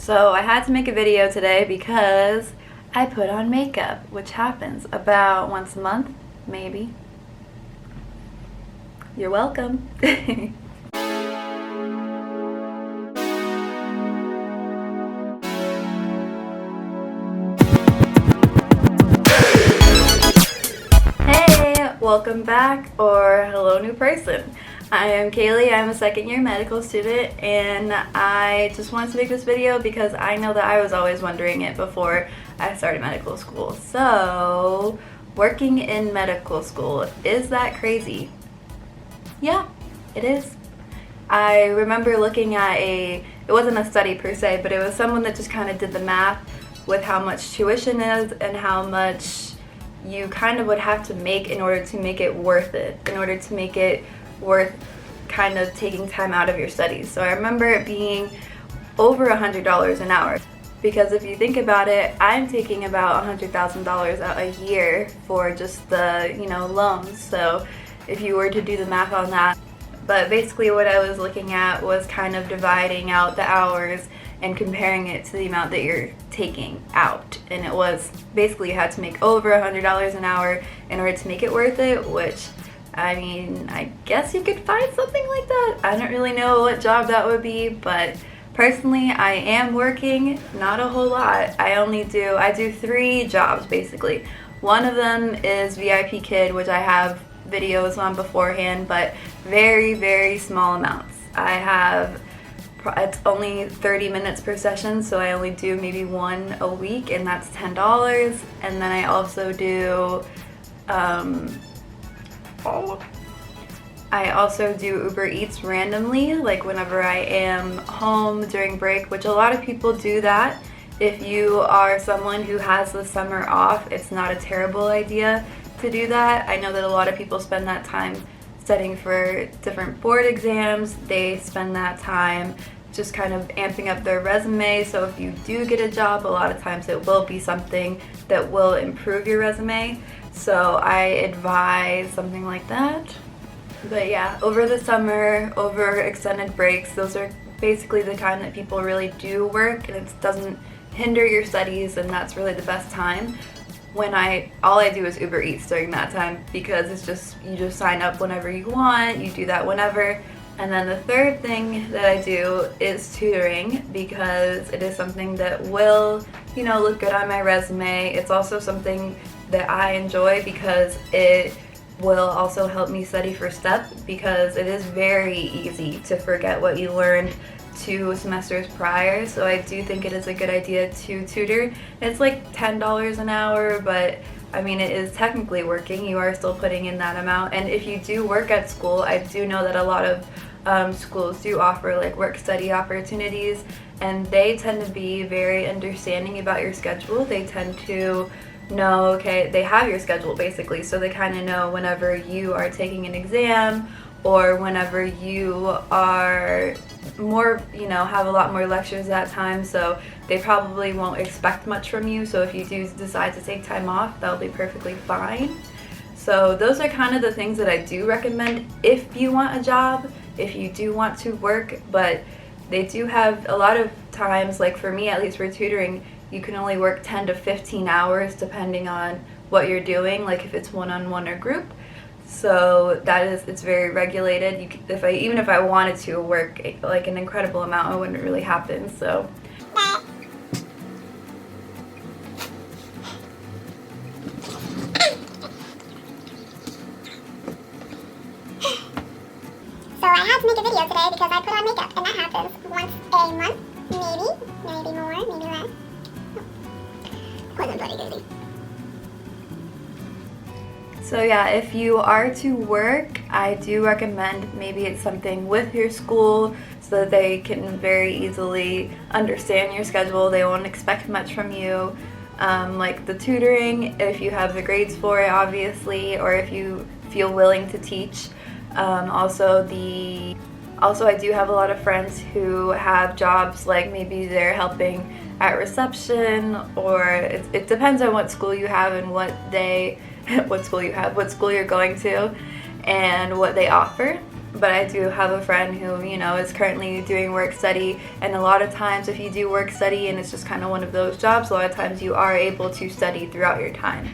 So I had to make a video today because I put on makeup, which happens about once a month, maybe. You're welcome. Hey, welcome back, or hello new person. I am Kaylee, I'm a second year medical student, and I just wanted to make this video because I know that I was always wondering it before I started medical school. So, working in medical school, is that crazy? Yeah, it is. I remember looking at it wasn't a study per se, but it was someone that just kind of did the math with how much tuition is and how much you kind of would have to make in order to make it worth it, in order to make it worth kind of taking time out of your studies. So I remember it being over $100 an hour, because if you think about it, I'm taking about $100,000 out a year for just the loans. So if you were to do the math on that, but basically what I was looking at was kind of dividing out the hours and comparing it to the amount that you're taking out, and it was basically you had to make over $100 an hour in order to make it worth it, which I mean, I guess you could find something like that. I don't really know what job that would be, but personally I am working not a whole lot. I do 3 jobs basically. One of them is VIP Kid, which I have videos on beforehand, but very, very small amounts. It's only 30 minutes per session, so I only do maybe one a week, and that's $10. And then I also do Uber Eats randomly, like whenever I am home during break, which a lot of people do that. If you are someone who has the summer off, it's not a terrible idea to do that. I know that a lot of people spend that time studying for different board exams. They spend that time just kind of amping up their resume. So if you do get a job, a lot of times it will be something that will improve your resume. So I advise something like that. But yeah, over the summer, over extended breaks, those are basically the time that people really do work, and it doesn't hinder your studies, and that's really the best time. All I do is Uber Eats during that time, because it's just, you just sign up whenever you want, you do that whenever. And then the third thing that I do is tutoring, because it is something that will, look good on my resume. It's also something that I enjoy because it will also help me study for STEP, because it is very easy to forget what you learned 2 semesters prior. So I do think it is a good idea to tutor. It's like $10 an hour, but I mean, it is technically working. You are still putting in that amount. And if you do work at school, I do know that a lot of schools do offer like work-study opportunities, and they tend to be very understanding about your schedule. They tend to know, okay, they have your schedule basically, so they kind of know whenever you are taking an exam, or whenever you are more, have a lot more lectures that time, so they probably won't expect much from you. So if you do decide to take time off, that'll be perfectly fine. So those are kind of the things that I do recommend if you want a job, if you do want to work. But they do have a lot of times, like for me at least for tutoring, you can only work 10 to 15 hours depending on what you're doing, like if it's one-on-one or group. So it's very regulated. Even if I wanted to work like an incredible amount, it wouldn't really happen. So I had to make a video today because I put on makeup, and that happens once a month, maybe more, maybe less. Wasn't bloody goody. So yeah, if you are to work, I do recommend maybe it's something with your school so that they can very easily understand your schedule. They won't expect much from you. Like the tutoring, if you have the grades for it, obviously, or if you feel willing to teach. Also, I do have a lot of friends who have jobs, like maybe they're helping at reception, or it depends on what school you have and what school you're going to and what they offer. but I do have a friend who, you know, is currently doing work study, and a lot of times if you do work study and it's just kind of one of those jobs, a lot of times you are able to study throughout your time.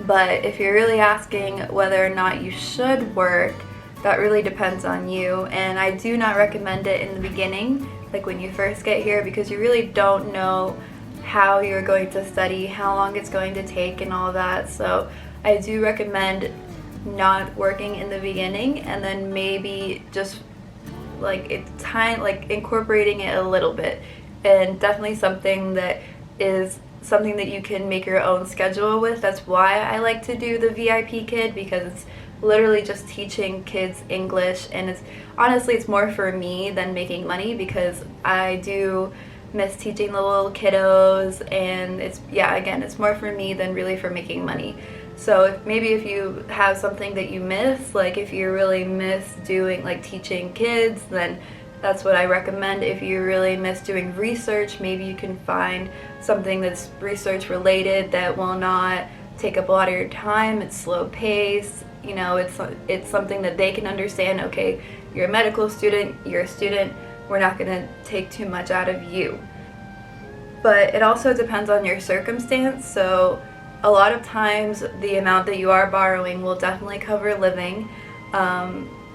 But if you're really asking whether or not you should work, that really depends on you, and I do not recommend it in the beginning, like when you first get here, because you really don't know how you're going to study, how long it's going to take, and all that. So I do recommend not working in the beginning, and then maybe just like incorporating it a little bit, and definitely something that you can make your own schedule with. That's why I like to do the VIP Kid, because it's literally just teaching kids English, and it's more for me than making money, because I do miss teaching the little kiddos, and it's more for me than really for making money. So if you have something that you miss, like if you really miss doing like teaching kids, then that's what I recommend. If you really miss doing research, maybe you can find something that's research related that will not take up a lot of your time. It's slow pace, you know, it's something that they can understand. Okay, you're a medical student, you're a student, we're not going to take too much out of you. But it also depends on your circumstance. So a lot of times the amount that you are borrowing will definitely cover living,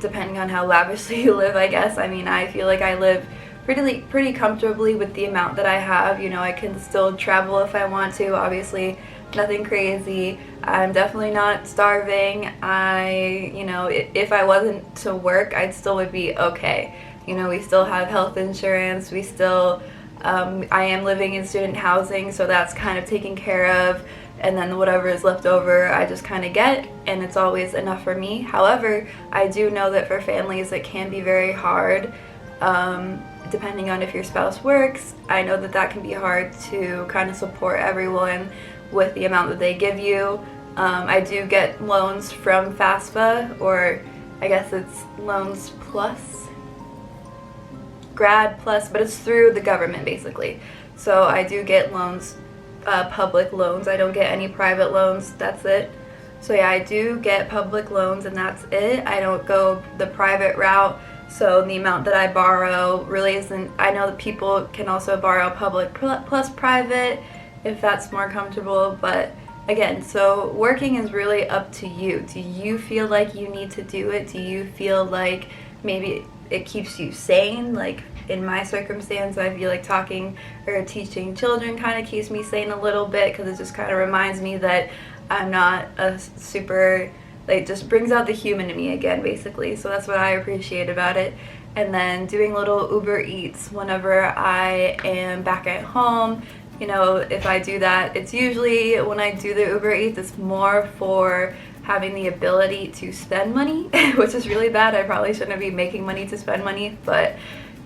depending on how lavishly you live, I guess. I mean, I feel like I live pretty comfortably with the amount that I have. You know, I can still travel if I want to, obviously nothing crazy. I'm definitely not starving. If I wasn't to work, I still would be okay. You know, we still have health insurance, we still, I am living in student housing, so that's kind of taken care of, and then whatever is left over I just kind of get, and it's always enough for me. However, I do know that for families it can be very hard, depending on if your spouse works. I know that can be hard to kind of support everyone with the amount that they give you. I do get loans from FAFSA, or I guess it's Loans Plus, Grad Plus, but it's through the government basically. So I do get loans, public loans. I don't get any private loans, that's it. So yeah, I do get public loans, and that's it. I don't go the private route, so the amount that I borrow really isn't. I know that people can also borrow public plus private if that's more comfortable, but again, so working is really up to you. Do you feel like you need to do it? Do you feel like maybe it keeps you sane? Like in my circumstance, I feel like talking or teaching children kind of keeps me sane a little bit, because it just kind of reminds me that I'm not a super, like, just brings out the human in me again, basically. So that's what I appreciate about it. And then doing little Uber Eats whenever I am back at home. You know, if I do that, it's usually when I do the Uber Eats, it's more for having the ability to spend money, which is really bad. I probably shouldn't be making money to spend money, but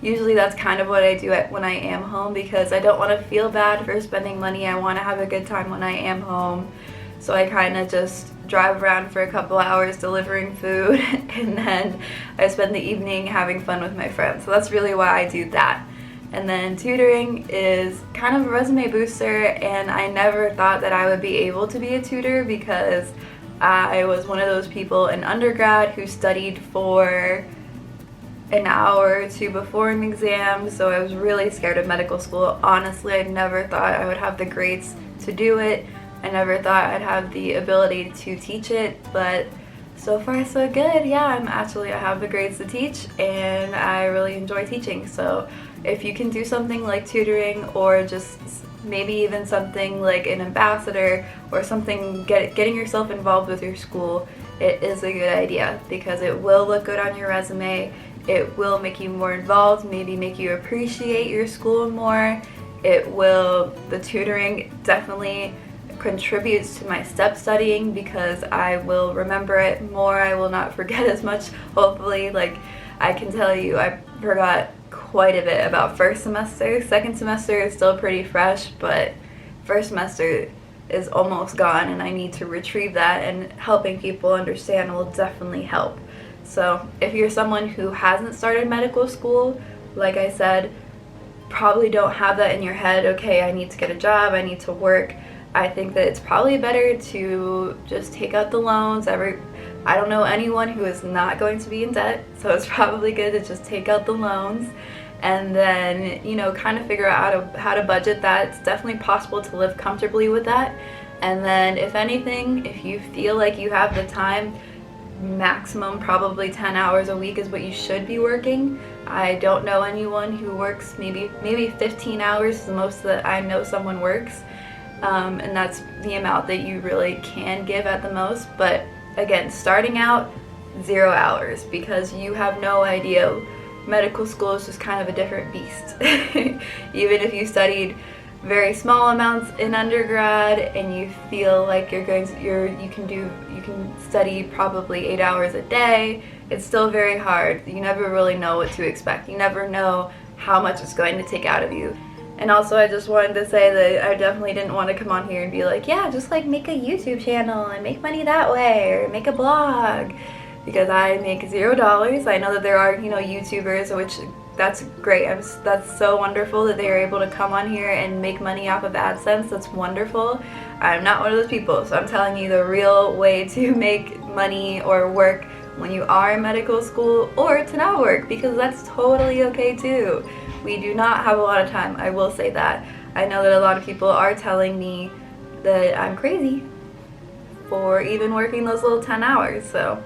usually that's kind of what I do when I am home, because I don't want to feel bad for spending money. I want to have a good time when I am home. So I kind of just drive around for a couple hours delivering food, and then I spend the evening having fun with my friends. So that's really why I do that. And then tutoring is kind of a resume booster, and I never thought that I would be able to be a tutor, because I was one of those people in undergrad who studied for an hour or two before an exam, so I was really scared of medical school. Honestly, I never thought I would have the grades to do it. I never thought I'd have the ability to teach it, but so far so good. Yeah, I have the grades to teach, and I really enjoy teaching. So if you can do something like tutoring, or just maybe even something like an ambassador or something, getting yourself involved with your school, it is a good idea, because it will look good on your resume. It will make you more involved, maybe make you appreciate your school more. The tutoring definitely contributes to my step studying, because I will remember it more. I will not forget as much, hopefully. Like, I can tell you, I forgot quite a bit about first semester. Second semester is still pretty fresh, but first semester is almost gone, and I need to retrieve that, and helping people understand will definitely help. So if you're someone who hasn't started medical school, like I said, probably don't have that in your head, okay, I need to get a job, I need to work. I think that it's probably better to just take out the loans I don't know anyone who is not going to be in debt, so it's probably good to just take out the loans and then, you know, kind of figure out how to budget that. It's definitely possible to live comfortably with that. And then if anything, if you feel like you have the time, maximum probably 10 hours a week is what you should be working. I don't know anyone who works maybe 15 hours is the most that I know someone works, and that's the amount that you really can give at the most. But again, starting out, 0 hours, because you have no idea. Medical school is just kind of a different beast. Even if you studied very small amounts in undergrad and you feel like you can study probably 8 hours a day, it's still very hard. You never really know what to expect. You never know how much it's going to take out of you. And also, I just wanted to say that I definitely didn't want to come on here and be like, yeah, just like make a YouTube channel and make money that way, or make a blog, because I make $0. I know that there are, you know, YouTubers, which that's great. That's so wonderful that they are able to come on here and make money off of AdSense. That's wonderful. I'm not one of those people, so I'm telling you the real way to make money or work when you are in medical school, or to not work, because that's totally okay too. We do not have a lot of time, I will say that. I know that a lot of people are telling me that I'm crazy for even working those little 10 hours, so.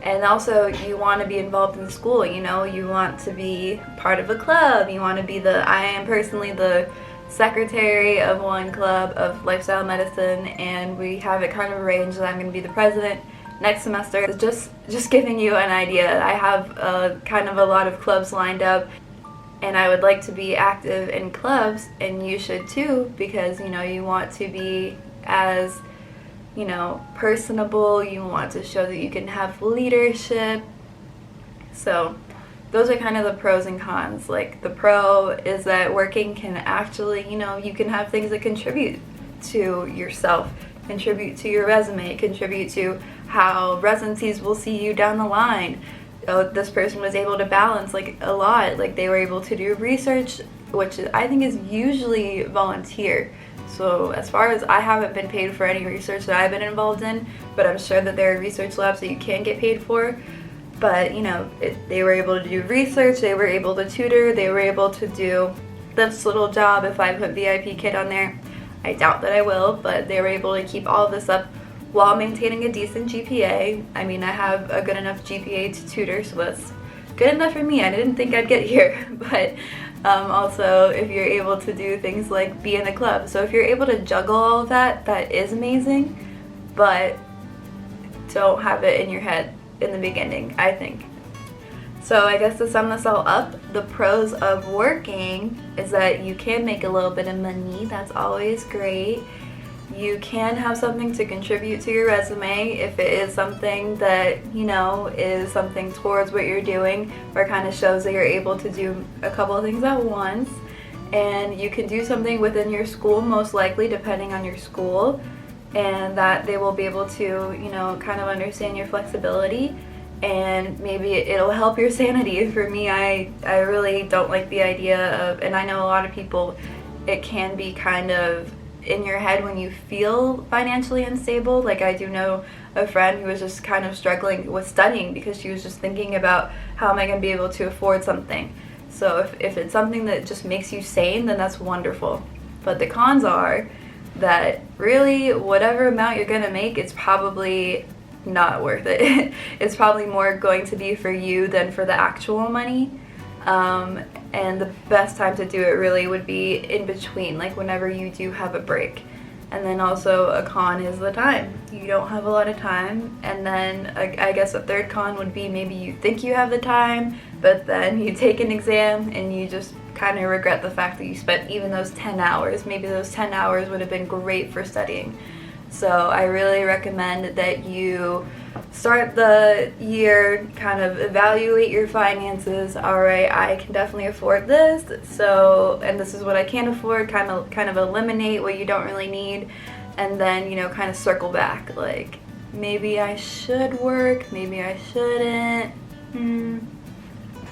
And also, you want to be involved in school, you know, you want to be part of a club, you want to be I am personally the secretary of one club of lifestyle medicine, and we have it kind of arranged that I'm going to be the president next semester. Just giving you an idea, I have kind of a lot of clubs lined up, and I would like to be active in clubs, and you should too, because, you know, you want to be as, you know, personable, you want to show that you can have leadership. So those are kind of the pros and cons. Like, the pro is that working can actually, you know, you can have things that contribute to yourself, contribute to your resume, contribute to how residencies will see you down the line. Oh, this person was able to balance like a lot, like they were able to do research, which I think is usually volunteer. So as far as, I haven't been paid for any research that I've been involved in, but I'm sure that there are research labs that you can get paid for. But, you know, they were able to do research, they were able to tutor, they were able to do this little job. If I put VIP kid on there, I doubt that I will, but they were able to keep all of this up while maintaining a decent GPA. I mean, I have a good enough GPA to tutor, so that's good enough for me. I didn't think I'd get here, but also, if you're able to do things like be in the club. So if you're able to juggle all of that, that is amazing, but don't have it in your head in the beginning, I think. So I guess to sum this all up, the pros of working is that you can make a little bit of money. That's always great. You can have something to contribute to your resume if it is something that, you know, is something towards what you're doing, or kind of shows that you're able to do a couple of things at once. And you can do something within your school, most likely, depending on your school, and that they will be able to, you know, kind of understand your flexibility, and maybe it'll help your sanity. For me, I really don't like the idea of, and I know a lot of people, it can be kind of in your head when you feel financially unstable. Like, I do know a friend who was just kind of struggling with studying because she was just thinking about, how am I going to be able to afford something? So if it's something that just makes you sane, then that's wonderful. But the cons are that really whatever amount you're going to make, it's probably not worth it. It's probably more going to be for you than for the actual money. And the best time to do it really would be in between, like whenever you do have a break. And then also a con is the time. You don't have a lot of time. And then I guess a third con would be, maybe you think you have the time, but then you take an exam and you just kind of regret the fact that you spent even those 10 hours. Maybe those 10 hours would have been great for studying. So I really recommend that you start the year, kind of evaluate your finances. Alright, I can definitely afford this, so, and this is what I can't afford, kind of eliminate what you don't really need, and then, you know, kind of circle back, like, maybe I should work, maybe I shouldn't,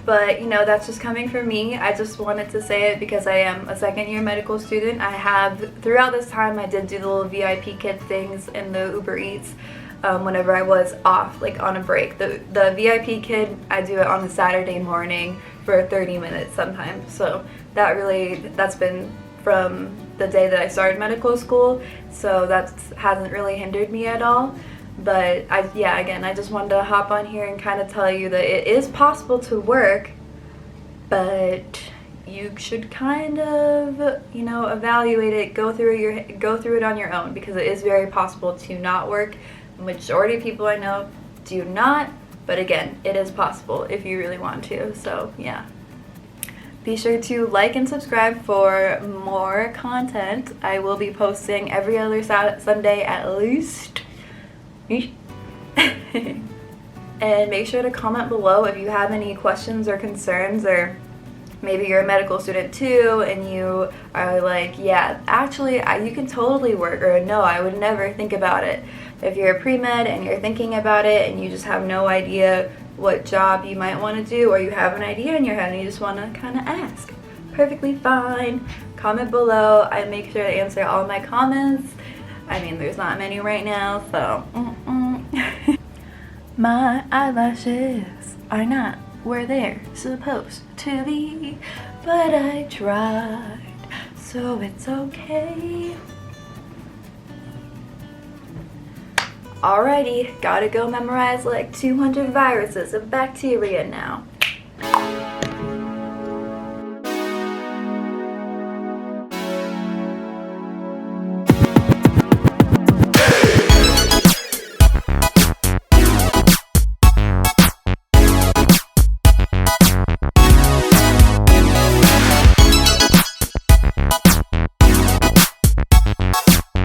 But, you know, that's just coming from me. I just wanted to say it because I am a second-year medical student. I have, throughout this time, I did do the little VIP kid things in the Uber Eats. whenever I was off, like on a break. The VIP kid, I do it on a Saturday morning for 30 minutes sometimes. So that's been from the day that I started medical school, so that hasn't really hindered me at all. But again, I just wanted to hop on here and kind of tell you that it is possible to work, but you should kind of, you know, evaluate it, go through it on your own, because it is very possible to not work. The majority of people I know do not, but again, it is possible if you really want to. So yeah. Be sure to like and subscribe for more content. I will be posting every other Sunday at least. And make sure to comment below if you have any questions or concerns, or maybe you're a medical student too and you are like, yeah, actually you can totally work, or no, I would never think about it. If you're a pre-med and you're thinking about it and you just have no idea what job you might want to do, or you have an idea in your head and you just want to kind of ask, perfectly fine. Comment below. I make sure to answer all my comments. I mean, there's not many right now, so my eyelashes are not where they're supposed to be, but I tried, so it's okay. Alrighty, gotta go memorize like 200 viruses of bacteria now.